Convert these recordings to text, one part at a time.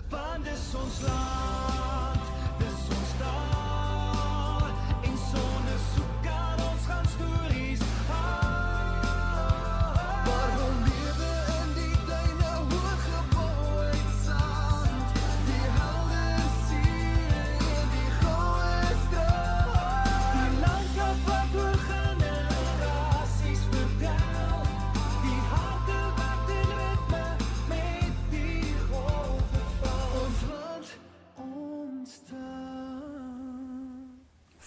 Want dis ons land, dis ons taal, en sonder soek aan ons gaan stories waar we lewe in die kleine hooggebouw uit sand, die helde sien en die goue straat, die landskap wat oor generasies vertel, die harte wat in ritme met die golwe val, ons land, ons taal.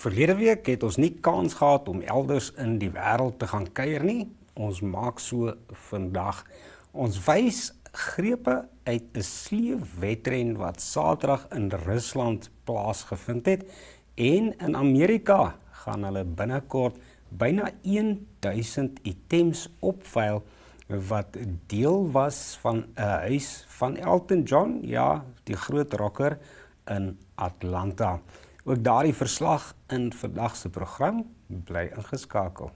Verlede week het ons nie kans gehad om elders in die wêreld te gaan kuier nie. Ons maak so vandag. Ons wys grepe uit 'n slee-wedren wat Saterdag in Rusland plaasgevind het en in Amerika gaan hulle binnekort byna 1000 items opveil wat deel was van 'n huis van Elton John, ja, die groot rocker in Atlanta. Ook daardie verslag in vandag se program, bly ingeskakel.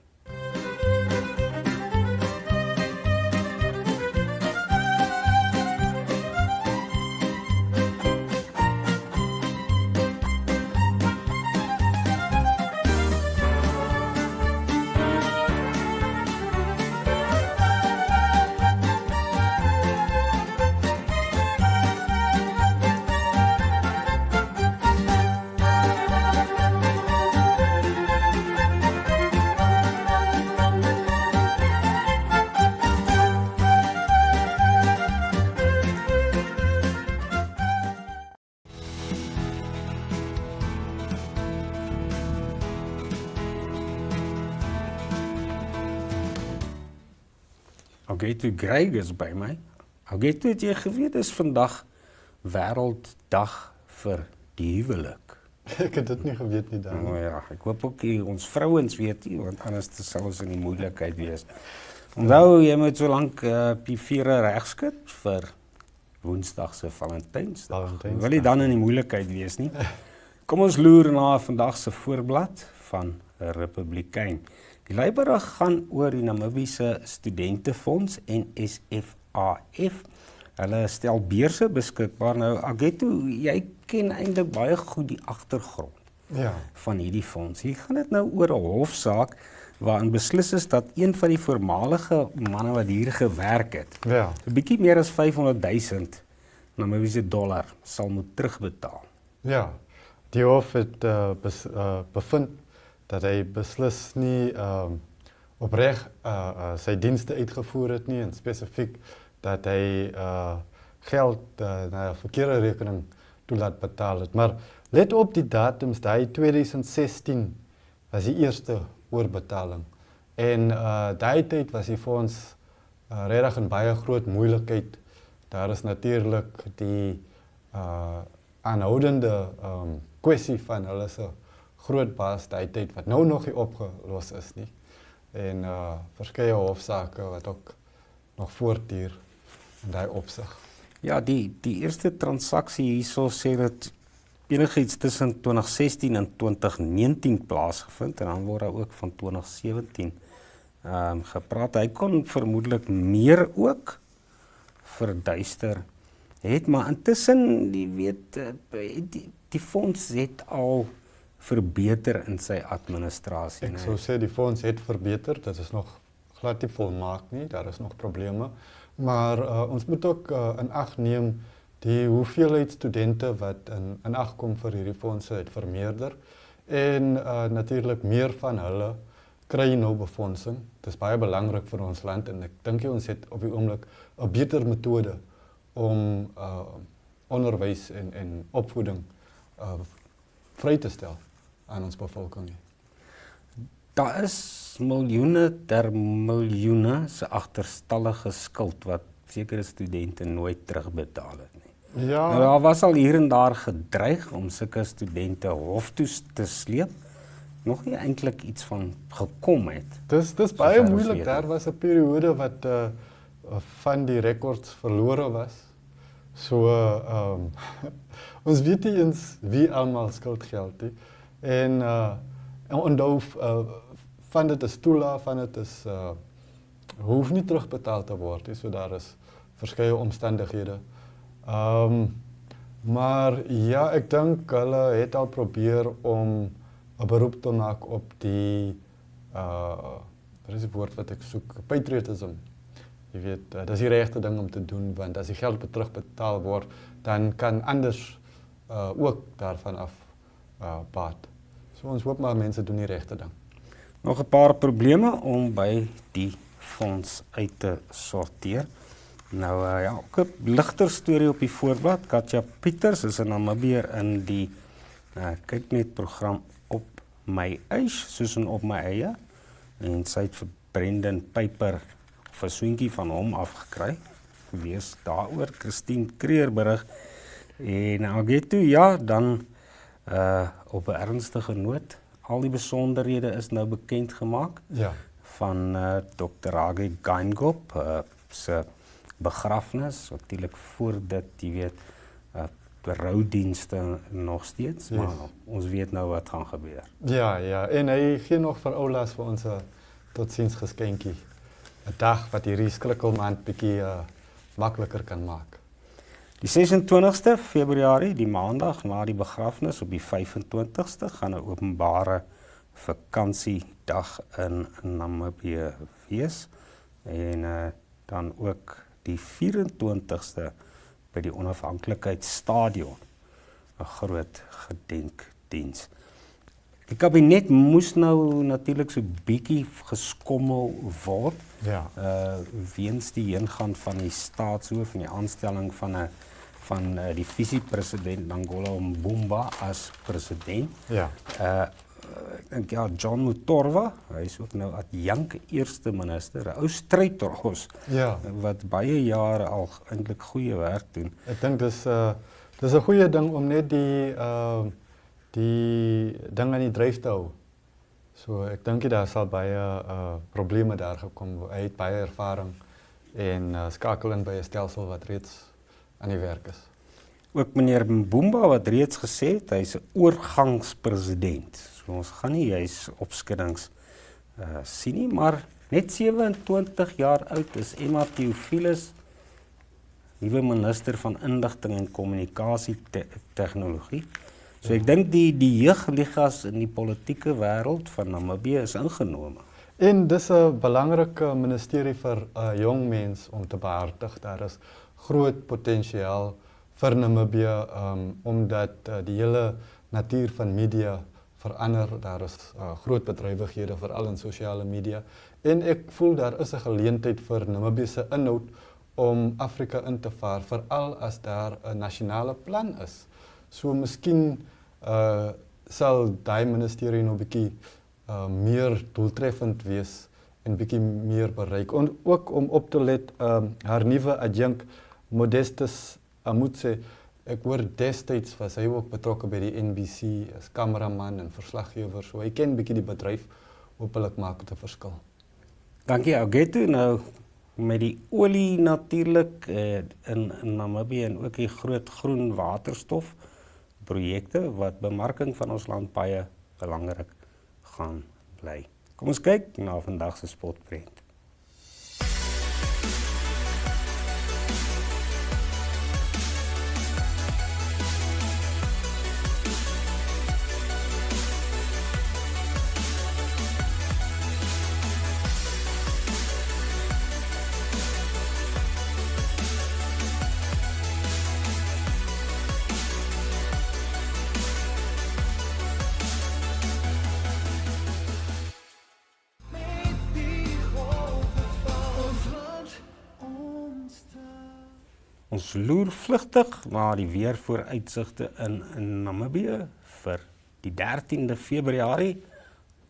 Augustus Greg is by my. Augustus, het jy geweet, is vandag wêrelddag vir die huwelik. Ek het dit nie geweet nie dan. Nou ja, ek hoop ook ons vrouens weet nie, want anders sal ons in die moeilikheid wees. Onthou, jy moet so lank die vere regskit vir Woensdag se Valentynsdag. Wil jy dan in die moeilikheid wees nie? Kom ons loer na vandag se voorblad van 'n Republikein. Die leiberig gaan oor die Namibiese Studentefonds NSFAF. Hulle stel beurse beskikbaar. Nou, Ageto, jy ken eintlik baie goed die agtergrond van hierdie fonds. Hier gaan dit nou oor 'n hofsaak waarin beslis is dat een van die voormalige manne wat hier gewerk het, 'n bietjie meer as 500,000 Namibiese dollar sal moet terugbetaal. Ja, die hof het bevind dat hy beslis nie opreg sy dienste uitgevoer het nie, en spesifiek dat hy geld na 'n verkeerde rekening toe laat betaal het. Maar let op die datums, daai 2016 was die eerste oorbetaling. En daai tyd was die fonds regtig in baie groot moeilikheid. Daar is natuurlik die aanhoudende kwessie van hulle se groot baas daai tyd wat nou nog nie opgelos is nie. En verskeie hofsaake wat ook nog voortduur in daai opsig. Ja, die eerste transaksie hierso sê dat enigiets tussen 2016 en 2019 plaasgevind, en dan word daar ook van 2017 gepraat. Hy kon vermoedelik meer ook verduister het, maar intussen, jy weet, die fonds het al verbeter in sy administrasie. Ek sou sê die fonds het verbeter, dit is nog glad nie volmaak nie, daar is nog probleme, maar ons moet ook in ag neem die hoeveelheid studente wat in ag kom vir hierdie fondse het vermeerder, en natuurlik meer van hulle kry nou befondsing. Dit is baie belangrik vir ons land, en ek dink ons het op die oomblik 'n beter metode om onderwys en opvoeding vry te stel aan ons bevolking. Daar is miljoene ter miljoene se agterstallige skuld wat sekere studente nooit terugbetaal het nie. Ja. Nou, daar was al hier en daar gedreig om sulke studente hof toe te sleep. Nog nie eintlik iets van gekom het. Dis baie moeilik. Daar was 'n periode wat van die rekords verlore was. So ons weet nie eens wie almal skuld geld nie. En onthou van dit is toelaat, van dit is hoef nie terugbetaal te word nie. So daar is verskeie omstandighede. Maar ja, ek dink hulle het al probeer om 'n beroep te maak op die wat is die woord wat ek soek? Patriotism. Jy weet, dat is die regte ding om te doen, want as die geld terugbetaal word, dan kan anders ook daarvan af baat. So ons hoop maar mense doen die regte ding. Nog 'n paar probleme om by die fonds uit te sorteer. Nou ja, ook 'n ligter storie op die voorblad. Katja Pieters is 'n Namibiër in die kyk net program Op my huis, soos in Op my eie. En sy het vir Brendan Piper 'n swinkie van hom afgekry. Lees daaroor Christine Kreer berig. En Algeto, ja, dan op 'n ernstige noot, al die besonderhede is nou bekend gemaak Ja. van Dr. Hage Geingob se begrafnis, natuurlik voor dit, jy weet, roudienste nog steeds, Yes. maar ons weet nou wat gaan gebeur. Ja, ja, en hy gee nog vir Oulas vir ons 'n totsiens geskenkie. 'n Dag wat hierdie skrikkelmaand bietjie makliker kan maak. Die 26ste Februarie, die maandag na die begrafnis op die 25ste, gaan 'n openbare vakansiedag in Namibië wees. En dan ook die 24ste by die Onafhanklikheidsstadion 'n groot gedenkdiens. Die kabinet moes nou natuurlik so bietjie geskommel word. Ja. Weens die heengaan van die staatshoof en die aanstelling van die visiepresident Nangola Mbumba as president. Ja. Ek dink ja, John Mutorwa, hy is ook nou adjunk eerste minister, 'n ou strydros Ja. wat baie jare al eintlik goeie werk doen. Ek dink dis 'n goeie ding om net die ding aan die dryf te hou. So ek dink daar sal baie probleme daar gekom. Hy het baie ervaring en skakel in by 'n stelsel wat reeds aan die werk is. Ook meneer Mbumba wat reeds gesê het, hy's 'n oorgangspresident. So ons gaan nie juis opskuddings sien nie, maar net 27 jaar oud is Emma Theophilus, nuwe minister van inligting en kommunikasie tegnologie. So ek dink die jeugligas in die politieke wêreld van Namibië is ingenome. En dis 'n belangrike ministerie vir 'n jong mens om te behartig. Daar is groot potensiaal vir Namibië omdat die hele natuur van media verander. Daar is groot bedrywighede veral in sosiale media en ek voel daar is 'n geleentheid vir Namibië se inhoud om Afrika in te vaar, veral as daar 'n nasionale plan is. So miskien sal daai ministerie nog bietjie meer doeltreffend wees en bietjie meer bereik. En ook om op te let, haar nuwe adjunk Modestus Amutse, ek hoor destyds was hy ook betrokke by die NBC as kameraman en verslaggewer, so hy ken bietjie die bedryf, hopelik maak dit 'n verskil. Dankie Augeto. Nou met die olie natuurlik in Namibië en ook die groot groen waterstof projekte wat bemarking van ons land baie belangrik gaan bly. Kom ons kyk na vandag se spotprent. Ons loer vlugtig na die weervooruitsigte in Namibië vir die 13de Februarie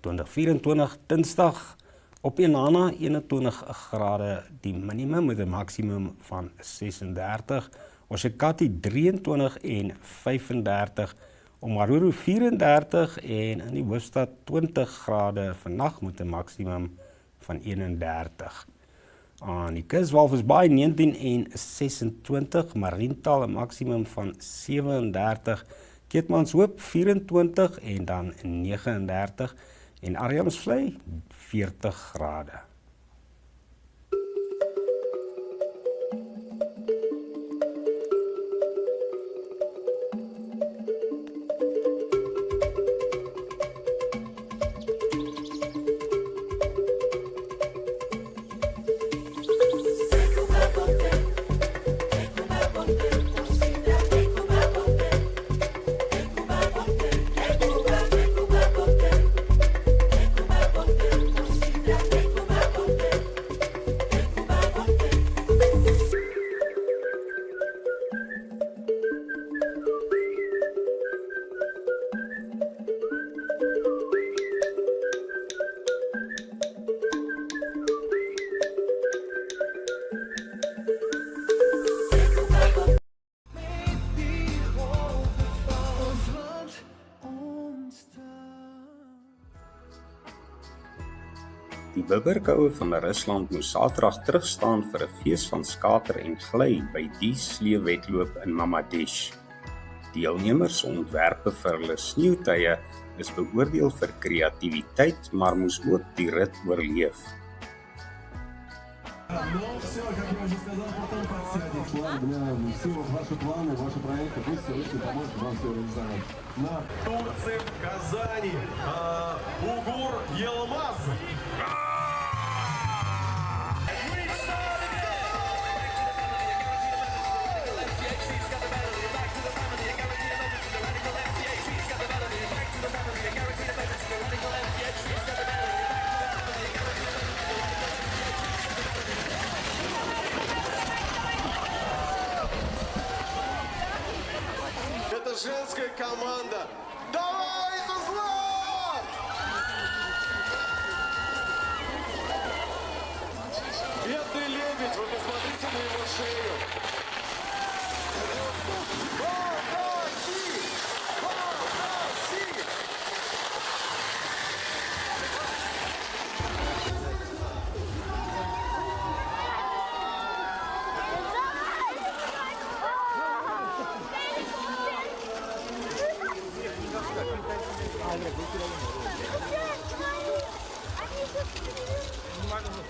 2024 Dinsdag op Enana 21 grade die minimum met 'n maksimum van 36, Oshakati 23 en 35, Omaruru 34 en in die hoofstad 20 grade vannag met 'n maksimum van 31. Aan die Kuswalvisbaai 19 en 26, Mariental 'n maksimum van 37, Keetmanshoop 24 en dan 39 en Arnhamsvlei 40 grade. Bibberkoue van Rusland moes Saterdag terugstaan vir 'n fees van skater en gly by die sleewedloop in Mamadesh. Deelnemers se ontwerpe vir hulle sneeutuie is beoordeel vir kreatiwiteit, maar moes ook die rit oorleef. Ну все, как я уже сказал, потом подсядет. Для всего ваши планы, ваши проекты, пусть Всевышний поможет вам все реализовать. На Турции, в Казани, Бугур, Елмаз. Это женская команда. Давай, это зло! Бедный лебедь, вы посмотрите на его шею. Молодцы! Молодцы!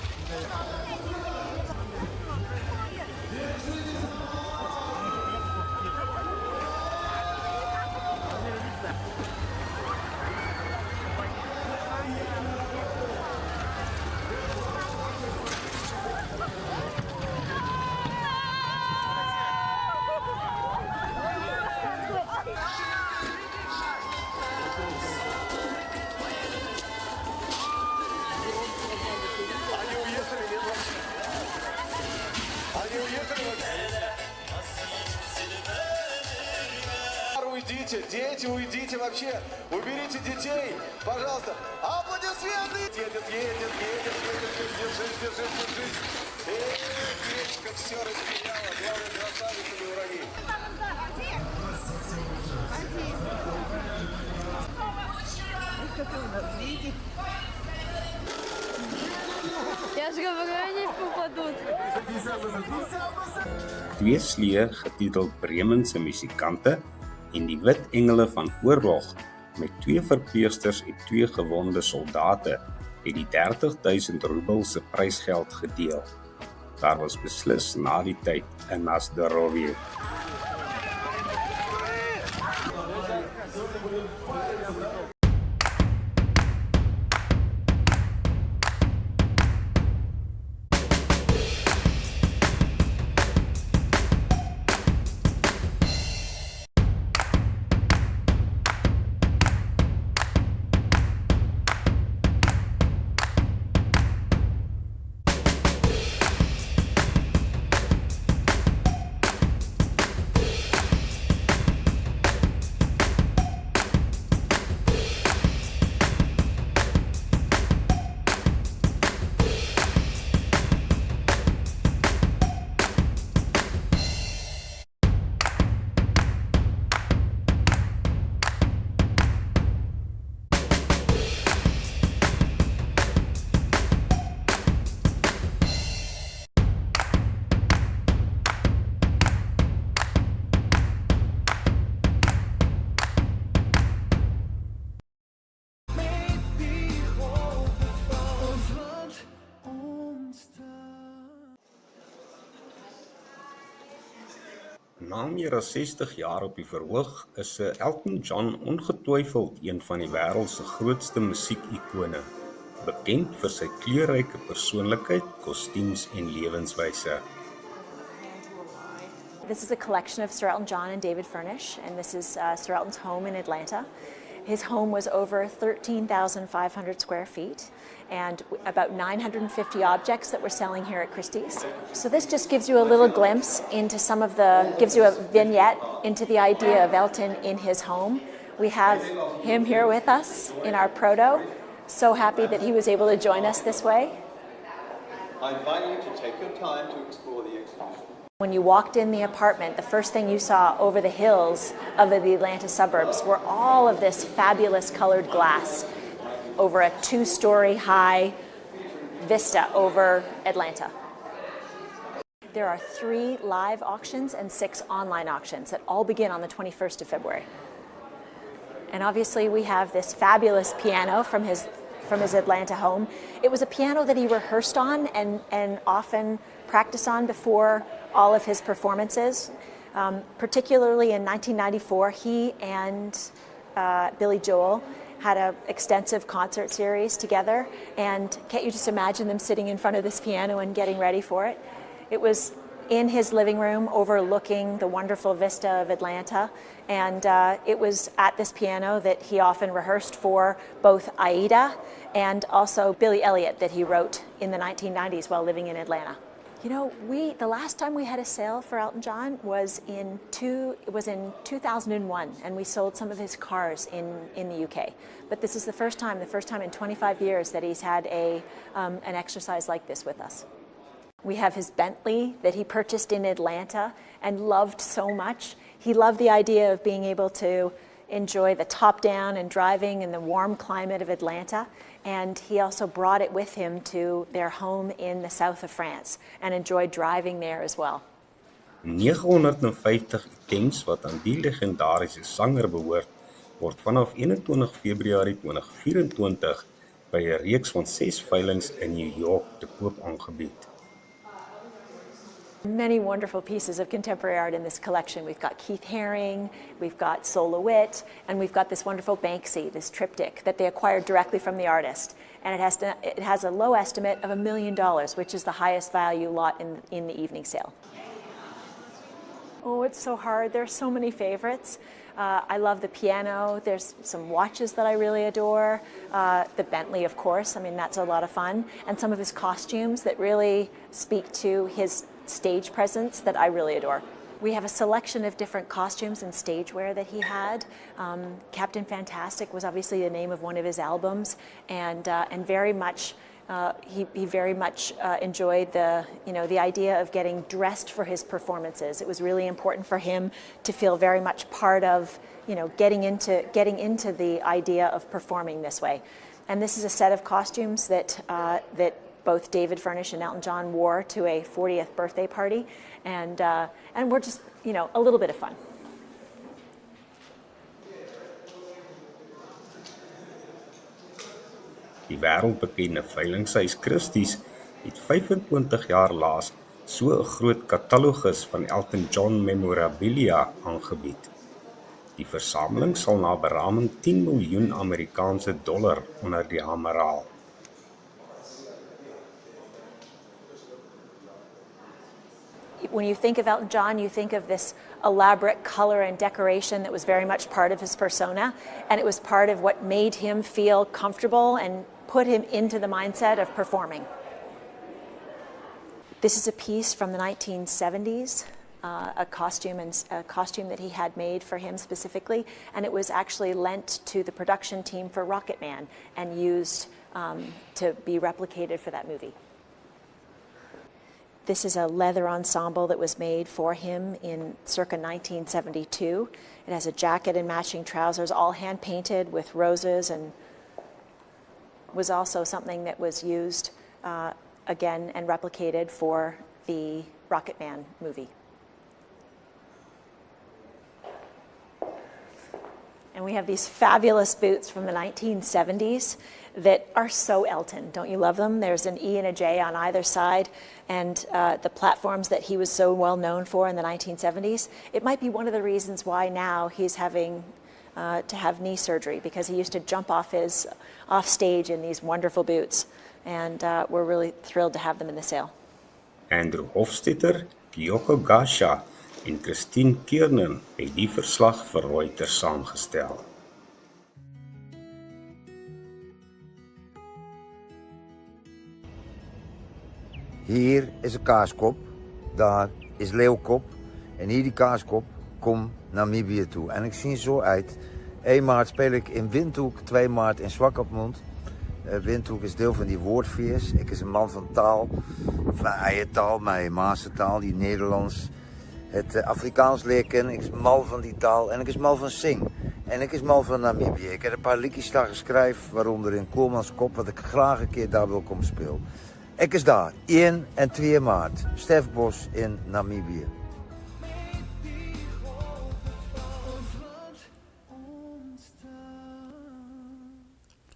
Уйдите, дети, уйдите вообще. Уберите детей, пожалуйста. Аплодисменты! Едет. Держись. Девочка все растеряла. Главное, красавица не урони. Я же говорю, они попадут. Twee sleë getiteld Bremense musikante en die Wit Engele van Oorlog met 2 verpleegsters en 2 gewonde soldate het die 30.000 roebel se prysgeld gedeel. Daar was beslis na die tyd 'n nazdorowje. Na meer as 60 jaar op die verhoog is Elton John ongetwyfeld een van die wêreld se grootste musiekikone, bekend vir sy kleurryke persoonlikheid, kostuums en lewenswyse. This is a collection of Sir Elton John and David Furnish, and this is Sir Elton's home in Atlanta. His home was over 13,500 square feet and about 950 objects that we're selling here at Christie's. So this just gives you a little glimpse into gives you a vignette into the idea of Elton in his home. We have him here with us in our proto. So happy that he was able to join us this way. I invite you to take your time to explore the exhibition. When you walked in the apartment, the first thing you saw over the hills of the Atlanta suburbs were all of this fabulous colored glass over a 2-story high vista over Atlanta. There are 3 live auctions and 6 online auctions that all begin on the 21st of February. And obviously we have this fabulous piano from his Atlanta home. It was a piano that he rehearsed on and often practiced on before all of his performances. Particularly in 1994, he and Billy Joel had an extensive concert series together. And can't you just imagine them sitting in front of this piano and getting ready for it? It was in his living room overlooking the wonderful vista of Atlanta. And it was at this piano that he often rehearsed for both Aida and also Billy Elliot that he wrote in the 1990s while living in Atlanta. You know, the last time we had a sale for Elton John was in 2001, and we sold some of his cars in the UK. But this is the first time in 25 years that he's had an exercise like this with us. We have his Bentley that he purchased in Atlanta and loved so much. He loved the idea of being able to enjoy the top down and driving in the warm climate of Atlanta. And he also brought it with him to their home in the south of France and enjoyed driving there as well. 950 items wat aan die legendariese sanger behoort, word vanaf 21 Februarie 2024 by 'n reeks van 6 veilinge in New York te koop aangebied. Many wonderful pieces of contemporary art in this collection. We've got Keith Haring, we've got Solowitt, and we've got this wonderful Banksy, this triptych that they acquired directly from the artist. And it has a low estimate of $1 million, which is the highest value lot in the evening sale. Oh, it's so hard. There are so many favorites. I love the piano. There's some watches that I really adore. The Bentley, of course. I mean, that's a lot of fun. And some of his costumes that really speak to his stage presence that I really adore. We have a selection of different costumes and stage wear that he had. Captain Fantastic was obviously the name of one of his albums, and very much he very much enjoyed the idea of getting dressed for his performances. It was really important for him to feel very much part of getting into the idea of performing this way. And this is a set of costumes that both David Furnish and Elton John wore to a 40th birthday party, and we're just a little bit of fun. Die wêreldbekende veilinghuis Christie's het 25 jaar laas so 'n groot katalogus van Elton John memorabilia aangebied. Die versameling sal na beraming $10 miljoen Amerikaanse dollar onder die hamer haal. When you think of Elton John, you think of this elaborate color and decoration that was very much part of his persona, and it was part of what made him feel comfortable and put him into the mindset of performing. This is a piece from the 1970s, a costume that he had made for him specifically, and it was actually lent to the production team for Rocket Man and used to be replicated for that movie. This is a leather ensemble that was made for him in circa 1972. It has a jacket and matching trousers, all hand-painted with roses, and was also something that was used again and replicated for the Rocket Man movie. And we have these fabulous boots from the 1970s that are so Elton. Don't you love them? There's an E and a J on either side, and the platforms that he was so well known for in the 1970s. It might be one of the reasons why now he's having to have knee surgery, because he used to jump off stage in these wonderful boots, and we're really thrilled to have them in the sale. Andrew Hofstetter, Kyoko Gasha en Christine Kiernan het die verslag vir Reuters saamgestel. Hier is een kaaskop, daar is leeuwkop en hier die kaaskop komt Namibië toe. En ik zie zo uit. 1 maart speel ik in Windhoek, 2 maart in Swakopmund. Windhoek is deel van die woordfeest. Ik is een man van taal, van eigen taal, mijn Maastaal, die Nederlands. Het Afrikaans leer kennen, ik is mal van die taal en ik is mal van zing. En ik is mal van Namibië. Ik heb een paar liedjes daar geschreven, waaronder in Koolmanskop, wat ik graag een keer daar wil komen spelen. Ik is daar, 1 en 2 maart, Stefbos in Namibië.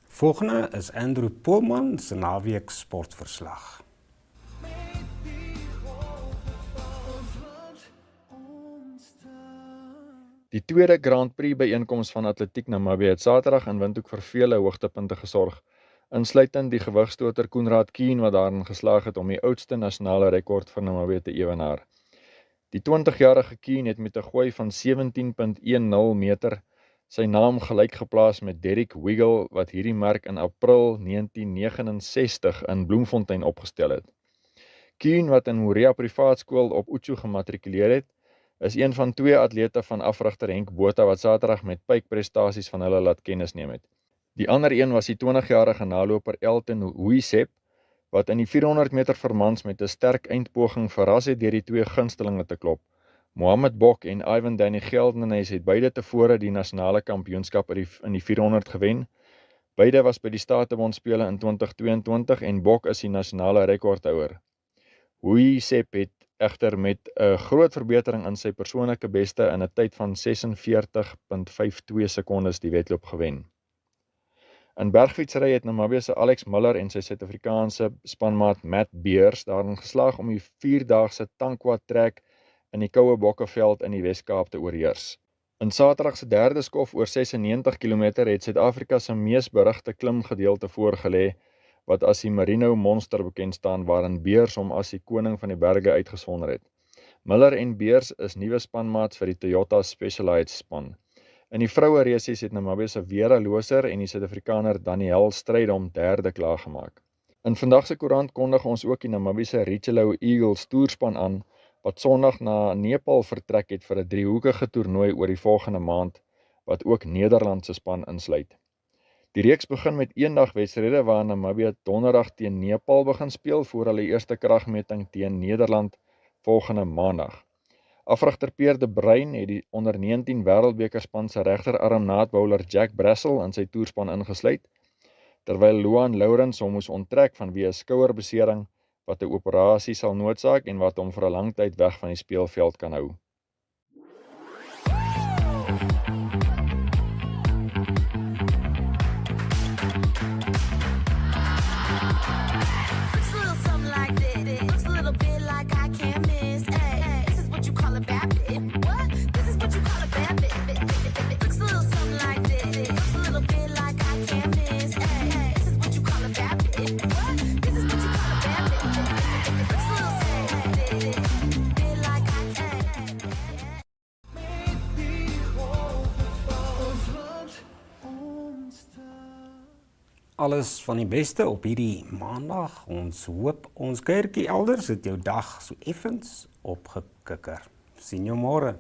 Volgende is Andrew Poelman se naweek sportverslag. Die tweede Grand Prix byeenkoms van Atletiek Namibië het Saterdag in Windhoek vir vele hoogtepunte gesorg, insluitend die gewigstoter Konrad Kien wat daarin geslaag het om die oudste nasionale rekord vir Namibië te ewenaar. Die 20-jarige Kien het met 'n gooi van 17.10 meter sy naam gelyk geplaas met Derek Wiggle wat hierdie merk in April 1969 in Bloemfontein opgestel het. Kien wat in Morea Privaatskool op Utsu gematrikuleer het, is een van 2 atlete van afrigter Henk Botha wat Saterdag met pypprestasies van hulle laat kennis neem het. Die ander een was die 20-jarige naloper Elton John, wat in die 400 meter vir mans met 'n sterk eindpoging verras het deur die 2 gunstelinge te klop. Mohammed Bok en Ivan Danny Geldenhuys het beide tevore die nasionale kampioenskap in die 400 gewen. Beide was by die Statebondspele in 2022 en Bok is die nasionale rekordhouer. Huisep het egter met 'n groot verbetering in sy persoonlike beste in 'n tyd van 46.52 sekondes die wedloop gewen. In bergfietsry het Namibië se Alex Miller en sy Suid-Afrikaanse spanmaat Matt Beers daarin geslaag om die 4-daagse Tankwa trek in die koue Bokkeveld in die Wes-Kaap te oorheers. In Saterdag se derde skof oor 96 km het Suid-Afrika se mees berigte klimgedeelte voorgelê, wat as die Merino Monster bekend staan, waarin Beers hom as die koning van die berge uitgesonder het. Miller en Beers is nuwe spanmaats vir die Toyota Specialized span. In die vroue resies het Namibië se Vera Loser en die Suid-Afrikaner Daniel Strydom derde klaargemaak. In Vandag se koerant kondig ons ook die Namibiese Richelieu Eagles toerspan aan, wat Sondag na Nepal vertrek het vir 'n driehoekige toernooi oor die volgende maand, wat ook Nederland se span insluit. Die reeks begin met eendagwedstryde waar Namibië Donderdag teen Nepal begin speel voor hulle eerste kragmeting teen Nederland volgende Maandag. Afrigter Pierre de Bruin het die onder 19 wêreldbekerspan se regterarm naadbouler Jack Brassel in sy toerspan ingesluit, terwyl Luan Lourens hom moes onttrek vanweë 'n skouerbesering wat 'n operasie sal noodsaak en wat hom vir 'n lang tyd weg van die speelveld kan hou. Alles van die beste op hierdie Maandag. Ons hoop ons kuiertjie elders het jou dag so effens opgekikker. Sien jou môre.